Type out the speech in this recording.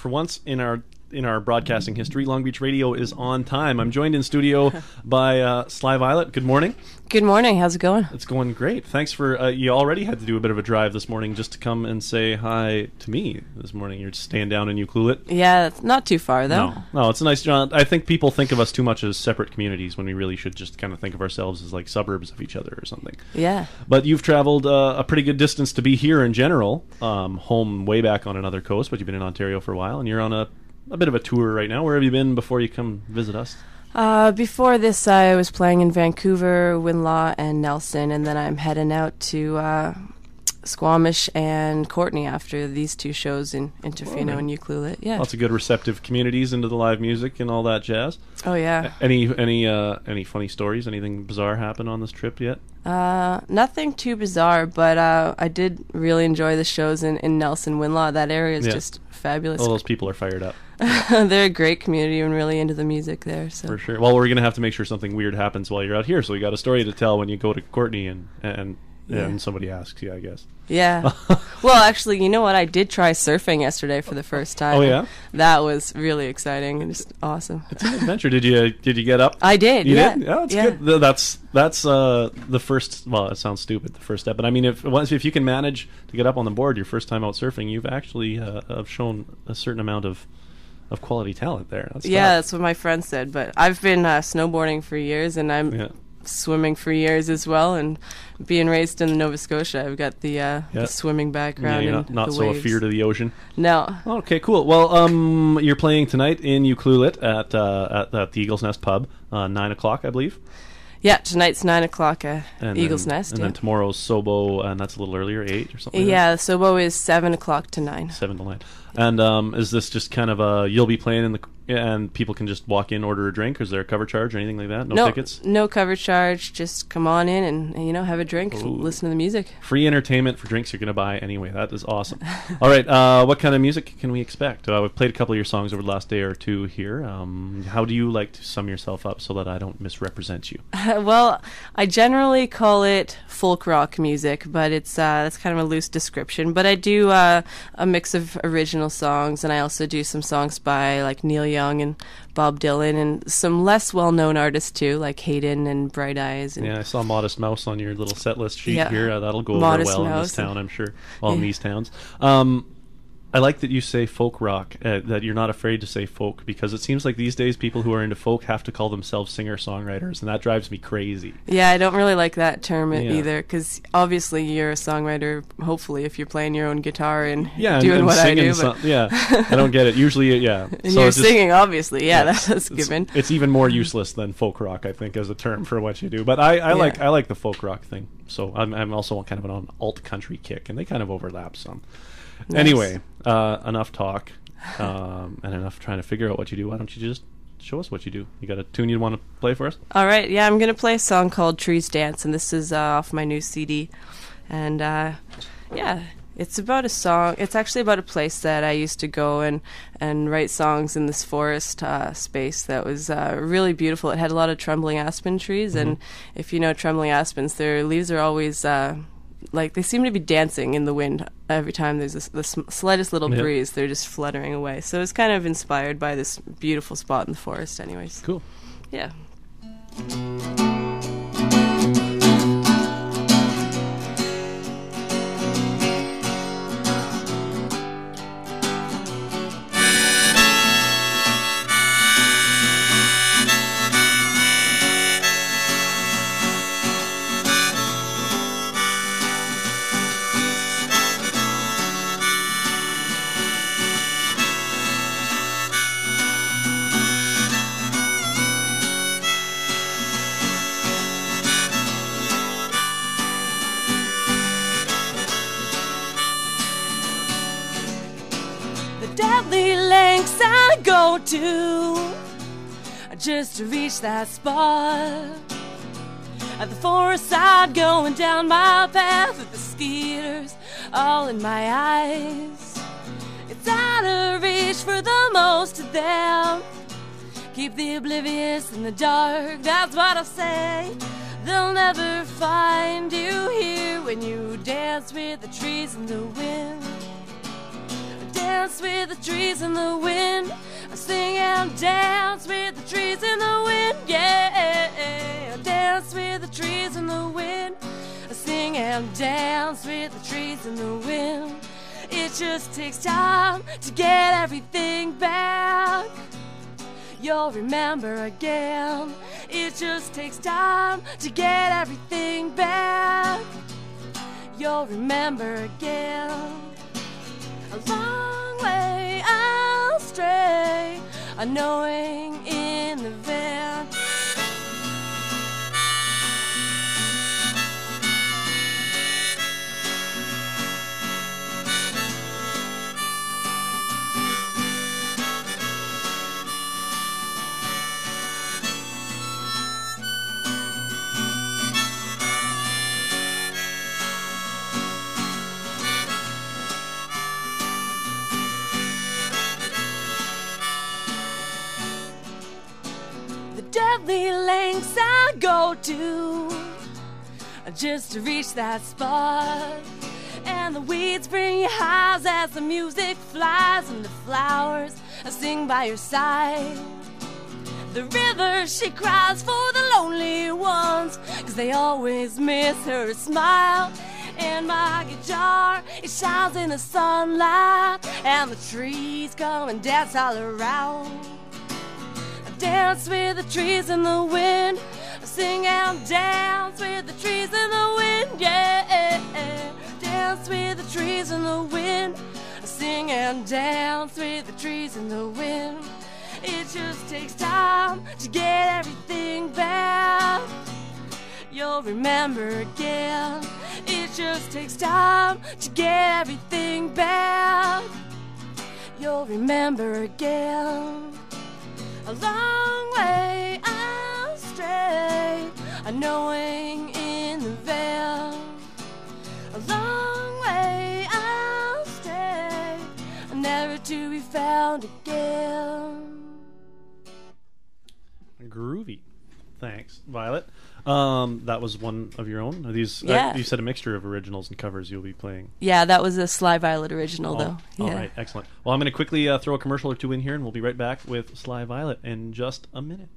for once in our broadcasting history, Long Beach Radio is on time. I'm joined in studio by Sly Violet. Good morning. Good morning. How's it going? It's going great. Thanks for... you already had to do a bit of a drive this morning just to come and say hi to me this morning. You're just staying down in Ucluelet. Yeah, it's not too far, though. No, it's a nice... I think people think of us too much as separate communities when we really should just kind of think of ourselves as like suburbs of each other or something. Yeah. But you've traveled a pretty good distance to be here in general. Home way back on another coast, but you've been in Ontario for a while, and you're on a bit of a tour right now. Where have you been before you come visit us? Before this, I was playing in Vancouver, Winlaw, and Nelson, and then I'm heading out to Squamish and Courtenay after these two shows in Tofino and Ucluelet. Yeah, lots of good receptive communities into the live music and all that jazz. Oh yeah. Any funny stories? Anything bizarre happen on this trip yet? Nothing too bizarre, but I did really enjoy the shows in Nelson, Winlaw. That area is just fabulous. All those people are fired up. They're a great community and really into the music there. So. For sure. Well, we're going to have to make sure something weird happens while you're out here, so we got a story to tell when you go to Courtenay and somebody asks you, I guess. Yeah. Well, actually, you know what? I did try surfing yesterday for the first time. Oh, yeah? That was really exciting and just awesome. It's an adventure. Did you get up? I did, You yeah. did? Yeah, that's good. That's the first, well, it sounds stupid, the first step, but I mean, if you can manage to get up on the board your first time out surfing, you've actually have shown a certain amount of quality talent there. That's what my friend said, but I've been snowboarding for years, and I'm swimming for years as well, and being raised in Nova Scotia, I've got the swimming background. Yeah, and not the so waves. a fear to the ocean. No. Okay, cool. Well, you're playing tonight in Ucluelet at the Eagle's Nest Pub, 9 o'clock, I believe. Yeah, tonight's 9 o'clock at Eagle's Nest. And then tomorrow's Sobo, and that's a little earlier, 8 or something. Yeah, the Sobo is 7 o'clock to 9. 7 to 9. And is this just kind of you'll be playing and people can just walk in, order a drink, or is there a cover charge or anything like that? No tickets? No cover charge. Just come on in and have a drink, listen to the music. Free entertainment for drinks you're going to buy anyway. That is awesome. All right, what kind of music can we expect? We've played a couple of your songs over the last day or two here. How do you like to sum yourself up so that I don't misrepresent you? Well, I generally call it folk rock music, but that's kind of a loose description. But I do a mix of original songs, and I also do some songs by like Neil Young and Bob Dylan, and some less well-known artists too, like Hayden and Bright Eyes. And I saw Modest Mouse on your little set list sheet here. That'll go Modest over well Mouse in this town, I'm sure. Well, in these towns. I like that you say folk rock, that you're not afraid to say folk, because it seems like these days people who are into folk have to call themselves singer-songwriters, and that drives me crazy. Yeah, I don't really like that term either, because obviously you're a songwriter, hopefully, if you're playing your own guitar and doing and what I do. But I don't get it. Usually, And so you're singing, obviously, that's given. It's even more useless than folk rock, I think, as a term for what you do. But I like the folk rock thing, so I'm also kind of an alt-country kick, and they kind of overlap some. Nice. Anyway, enough talk and enough trying to figure out what you do. Why don't you just show us what you do? You got a tune you want to play for us? All right, I'm going to play a song called Trees Dance, and this is off my new CD. And, it's about a song. It's actually about a place that I used to go and write songs in this forest space that was really beautiful. It had a lot of trembling aspen trees, and if you know trembling aspens, their leaves are always... they seem to be dancing in the wind every time there's the slightest little breeze. They're just fluttering away. So it's kind of inspired by this beautiful spot in the forest anyways. Cool. Yeah. Deadly lengths I go to just to reach that spot. At the forest side, going down my path with the skeeters all in my eyes. It's out of reach for the most of them. Keep the oblivious in the dark, that's what I say. They'll never find you here when you dance with the trees in the wind. dance with the trees in the wind. I sing and dance with the trees in the wind. Yeah, I dance with the trees in the wind. I sing and dance with the trees in the wind. It just takes time to get everything back. You'll remember again. It just takes time to get everything back. You'll remember again. A long way I'll stray, unknowing in the van. Deadly lengths I go to just to reach that spot. And the weeds bring you highs as the music flies, and the flowers sing by your side. The river, she cries for the lonely ones, 'cause they always miss her smile. And my guitar, it shines in the sunlight, and the trees come and dance all around. Dance with the trees in the wind. Sing and dance with the trees in the wind. Yeah, dance with the trees in the wind. Sing and dance with the trees in the wind. It just takes time to get everything back. You'll remember again. It just takes time to get everything back. You'll remember again. A long way I'll stray, unknowing in the veil. A long way I'll stray, never to be found again. Groovy. Thanks, Violet. That was one of your own. Are these? Yeah. You said a mixture of originals and covers you'll be playing. Yeah, that was a Sly Violet original, though. Yeah. All right, excellent. Well, I'm going to quickly throw a commercial or two in here, and we'll be right back with Sly Violet in just a minute.